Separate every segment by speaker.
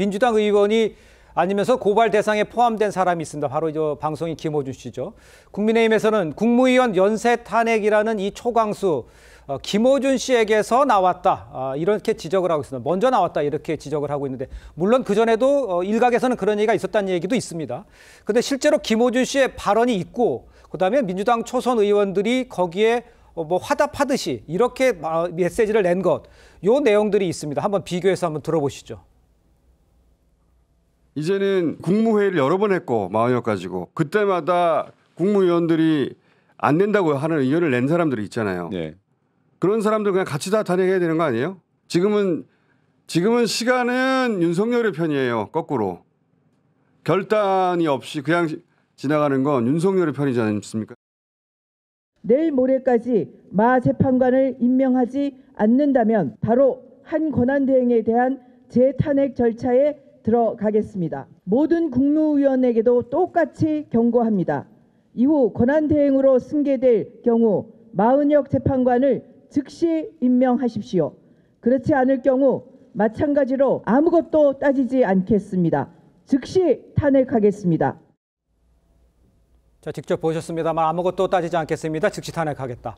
Speaker 1: 민주당 의원이 아니면서 고발 대상에 포함된 사람이 있습니다. 바로 저 방송인 김어준 씨죠. 국민의힘에서는 국무위원 연쇄 탄핵이라는 이 초강수 김어준 씨에게서 나왔다. 이렇게 지적을 하고 있습니다. 먼저 나왔다 이렇게 지적을 하고 있는데 물론 그전에도 일각에서는 그런 얘기가 있었다는 얘기도 있습니다. 그런데 실제로 김어준 씨의 발언이 있고 그다음에 민주당 초선 의원들이 거기에 뭐 화답하듯이 이렇게 메시지를 낸 것, 요 내용들이 있습니다. 한번 비교해서 한번 들어보시죠.
Speaker 2: 이제는 국무회의를 여러 번 했고 마흔역 가지고 그때마다 국무위원들이 안 된다고 하는 의견을 낸 사람들이 있잖아요.
Speaker 3: 네.
Speaker 2: 그런 사람들 그냥 같이 다 탄핵해야 되는 거 아니에요? 지금은 시간은 윤석열의 편이에요. 거꾸로. 결단이 없이 그냥 지나가는 건 윤석열의 편이지 않습니까?
Speaker 4: 내일 모레까지 마 재판관을 임명하지 않는다면 바로 한 권한대행에 대한 재탄핵 절차에 들어가겠습니다. 모든 국무위원에게도 똑같이 경고합니다. 이후 권한대행으로 승계될 경우 마흔역 재판관을 즉시 임명하십시오. 그렇지 않을 경우 마찬가지로 아무것도 따지지 않겠습니다. 즉시 탄핵하겠습니다.
Speaker 1: 자, 직접 보셨습니다만 아무것도 따지지 않겠습니다. 즉시 탄핵하겠다.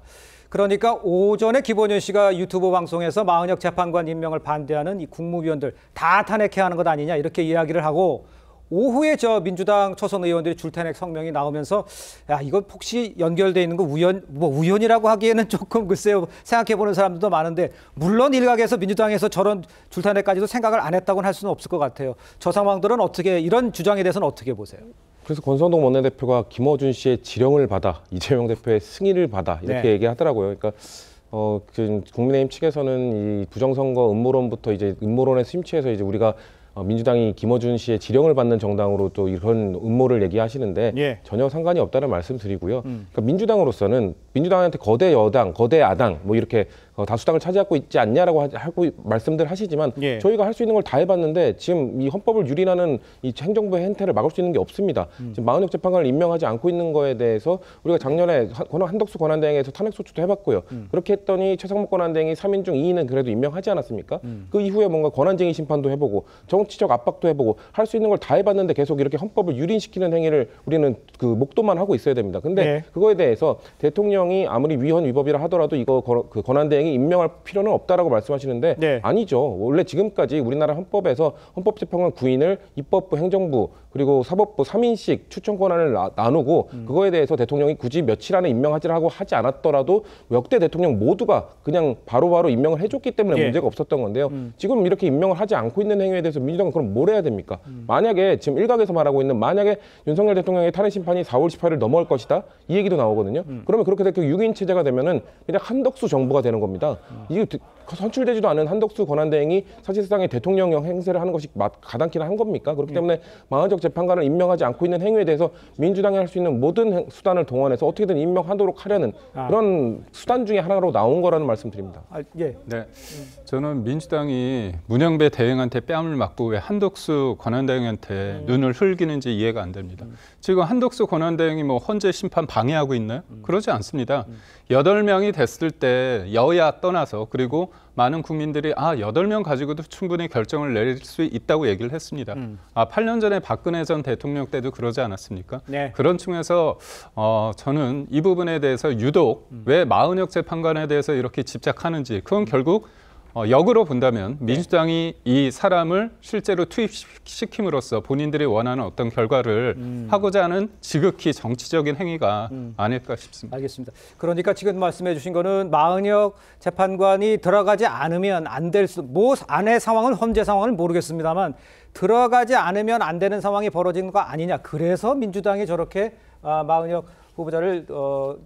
Speaker 1: 그러니까 오전에 김원현 씨가 유튜브 방송에서 마흔역 재판관 임명을 반대하는 이 국무위원들 다 탄핵해야 하는 것 아니냐 이렇게 이야기를 하고 오후에 저 민주당 초선 의원들이 줄탄핵 성명이 나오면서 야 이거 혹시 연결돼 있는 거 우연이라고 하기에는 조금 글쎄요 생각해보는 사람들도 많은데 물론 일각에서 민주당에서 저런 줄탄핵까지도 생각을 안 했다고는 할 수는 없을 것 같아요. 저 상황들은 어떻게 이런 주장에 대해서는 어떻게 보세요?
Speaker 3: 그래서 권성동 원내대표가 김어준 씨의 지령을 받아 이재명 대표의 승인을 받아 이렇게 얘기하더라고요. 그러니까 국민의힘 측에서는 이 부정선거 음모론부터 이제 음모론에 심취해서 이제 우리가 민주당이 김어준 씨의 지령을 받는 정당으로 또 이런 음모를 얘기하시는데 전혀 상관이 없다는 말씀드리고요. 그러니까 민주당으로서는 민주당한테 거대 여당, 거대 야당 뭐 이렇게 다수당을 차지하고 있지 않냐라고 하고 말씀들 하시지만 저희가 할 수 있는 걸 다 해봤는데 지금 이 헌법을 유린하는 이 행정부의 행태를 막을 수 있는 게 없습니다. 지금 마흔역 재판관을 임명하지 않고 있는 거에 대해서 우리가 작년에 한덕수 권한대행에서 탄핵소추도 해봤고요. 그렇게 했더니 최상목 권한대행이 3인 중 2인은 그래도 임명하지 않았습니까? 그 이후에 뭔가 권한쟁의 심판도 해보고 정치적 압박도 해보고 할 수 있는 걸 다 해봤는데 계속 이렇게 헌법을 유린시키는 행위를 우리는 그 목도만 하고 있어야 됩니다. 근데 그거에 대해서 대통령이 아무리 위헌 위법이라 하더라도 이거 그 권한대행이 임명할 필요는 없다라고 말씀하시는데 아니죠. 원래 지금까지 우리나라 헌법에서 헌법재판관 9인을 입법부, 행정부 그리고 사법부 3인씩 추천 권한을 나누고 그거에 대해서 대통령이 굳이 며칠 안에 임명하지라고 하지 않았더라도 역대 대통령 모두가 그냥 바로바로 임명을 해줬기 때문에 문제가 없었던 건데요. 지금 이렇게 임명을 하지 않고 있는 행위에 대해서 민주당은 그럼 뭘 해야 됩니까? 만약에 지금 일각에서 말하고 있는 만약에 윤석열 대통령의 탄핵 심판이 4월 18일 넘어갈 것이다 이 얘기도 나오거든요. 그러면 그렇게 되면 6인 체제가 되면은 그냥 한덕수 정부가 되는 겁니다. 이게 선출되지도 않은 한덕수 권한대행이 사실상의 대통령형 행세를 하는 것이 가당키나 한 겁니까? 그렇기 때문에 마흔역 재판관을 임명하지 않고 있는 행위에 대해서 민주당이 할 수 있는 모든 수단을 동원해서 어떻게든 임명하도록 하려는 그런 수단 중에 하나로 나온 거라는 말씀드립니다.
Speaker 5: 네, 저는 민주당이 문영배 대행한테 뺨을 맞고 왜 한덕수 권한대행한테 눈을 흘기는지 이해가 안 됩니다. 지금 한덕수 권한대행이 뭐 헌재 심판 방해하고 있나요? 그러지 않습니다. 8명이 됐을 때 여야 떠나서 그리고 많은 국민들이 8명 가지고도 충분히 결정을 내릴 수 있다고 얘기를 했습니다. 8년 전에 박근혜 전 대통령 때도 그러지 않았습니까? 그런 측면에서 저는 이 부분에 대해서 유독 왜 마흔역 재판관에 대해서 이렇게 집착하는지 그건 결국 역으로 본다면 민주당이 이 사람을 실제로 투입시킴으로써 본인들이 원하는 어떤 결과를 하고자 하는 지극히 정치적인 행위가 아닐까 싶습니다.
Speaker 1: 알겠습니다. 그러니까 지금 말씀해 주신 거는 마흔역 재판관이 들어가지 않으면 안 될 뭐 안의 상황은 헌재 상황을 모르겠습니다만 들어가지 않으면 안 되는 상황이 벌어진 거 아니냐. 그래서 민주당이 저렇게 마흔역 후보자를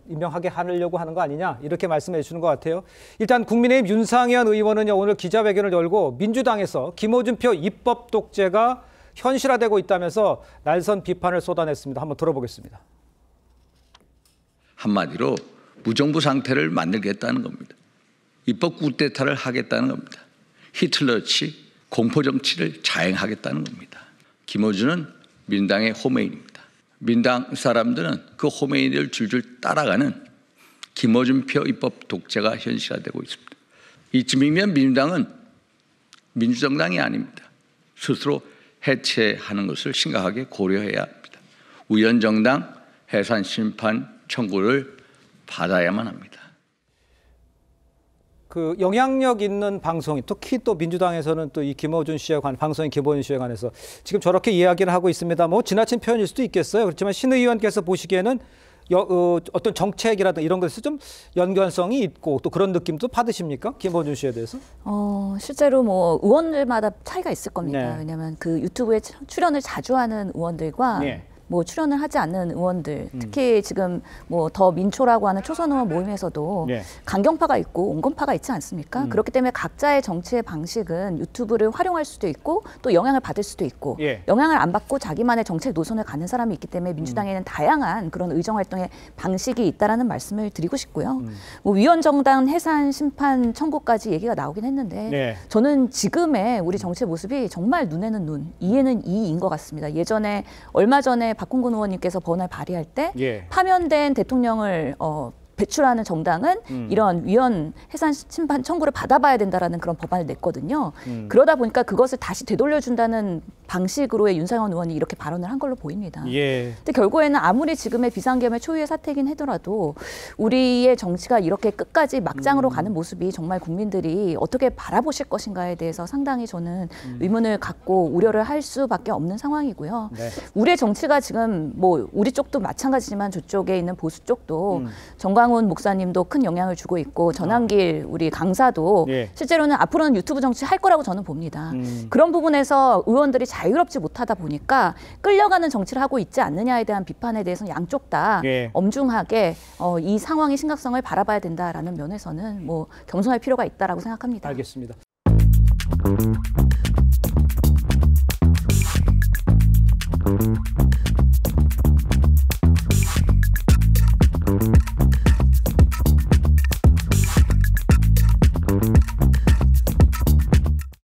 Speaker 1: 임명하게 하려고 하는 거 아니냐 이렇게 말씀해 주시는 것 같아요. 일단 국민의힘 윤상현 의원은 오늘 기자회견을 열고 민주당에서 김어준표 입법 독재가 현실화되고 있다면서 날선 비판을 쏟아냈습니다. 한번 들어보겠습니다.
Speaker 6: 한마디로 무정부 상태를 만들겠다는 겁니다. 입법 쿠데타를 하겠다는 겁니다. 히틀러치 공포정치를 자행하겠다는 겁니다. 김어준은 민당의 호메인입니다. 민당 사람들은 그 호메인을 줄줄 따라가는 김어준표 입법 독재가 현실화되고 있습니다. 이쯤이면 민주당은 민주정당이 아닙니다. 스스로 해체하는 것을 심각하게 고려해야 합니다. 위헌정당 해산 심판 청구를 받아야만 합니다.
Speaker 1: 그 영향력 있는 방송, 특히 또 민주당에서는 또 이 김어준 씨에 관한 방송인 김어준 씨에 관해서 지금 저렇게 이야기를 하고 있습니다. 뭐 지나친 표현일 수도 있겠어요. 그렇지만 신 의원께서 보시기에는 어떤 정책이라든가 이런 것에서 좀 연관성이 있고 또 그런 느낌도 받으십니까? 김어준 씨에 대해서?
Speaker 7: 실제로 뭐 의원들마다 차이가 있을 겁니다.
Speaker 1: 네.
Speaker 7: 왜냐하면 그 유튜브에 출연을 자주 하는 의원들과
Speaker 1: 네.
Speaker 7: 뭐 출연을 하지 않는 의원들, 특히 지금 뭐 더 민초라고 하는 초선 의원 모임에서도
Speaker 1: 네.
Speaker 7: 강경파가 있고 온건파가 있지 않습니까? 그렇기 때문에 각자의 정치의 방식은 유튜브를 활용할 수도 있고 또 영향을 받을 수도 있고
Speaker 1: 예.
Speaker 7: 영향을 안 받고 자기만의 정책 노선을 가는 사람이 있기 때문에 민주당에는 다양한 그런 의정 활동의 방식이 있다라는 말씀을 드리고 싶고요. 뭐 위헌정당 해산 심판 청구까지 얘기가 나오긴 했는데
Speaker 1: 네.
Speaker 7: 저는 지금의 우리 정치의 모습이 정말 눈에는 눈, 이에는 이인 것 같습니다. 예전에 얼마 전에 박홍근 의원님께서 법안을 발의할 때
Speaker 1: 예.
Speaker 7: 파면된 대통령을 배출하는 정당은 이런 위헌 해산 심판 청구를 받아봐야 된다라는 그런 법안을 냈거든요. 그러다 보니까 그것을 다시 되돌려준다는 방식으로의 윤상현 의원이 이렇게 발언을 한 걸로 보입니다.
Speaker 1: 예.
Speaker 7: 근데 결국에는 아무리 지금의 비상겸의 초유의 사태이긴 하더라도 우리의 정치가 이렇게 끝까지 막장으로 가는 모습이 정말 국민들이 어떻게 바라보실 것인가에 대해서 상당히 저는 의문을 갖고 우려를 할 수밖에 없는 상황이고요.
Speaker 1: 네.
Speaker 7: 우리의 정치가 지금 뭐 우리 쪽도 마찬가지지만 저쪽에 있는 보수 쪽도 정광훈 목사님도 큰 영향을 주고 있고 전한길 우리 강사도
Speaker 1: 예.
Speaker 7: 실제로는 앞으로는 유튜브 정치 할 거라고 저는 봅니다. 그런 부분에서 의원들이 자유롭지 못하다 보니까 끌려가는 정치를 하고 있지 않느냐에 대한 비판에 대해서는 양쪽 다
Speaker 1: 예.
Speaker 7: 엄중하게 이 상황의 심각성을 바라봐야 된다라는 면에서는 뭐 겸손할 필요가 있다라고 생각합니다.
Speaker 1: 알겠습니다.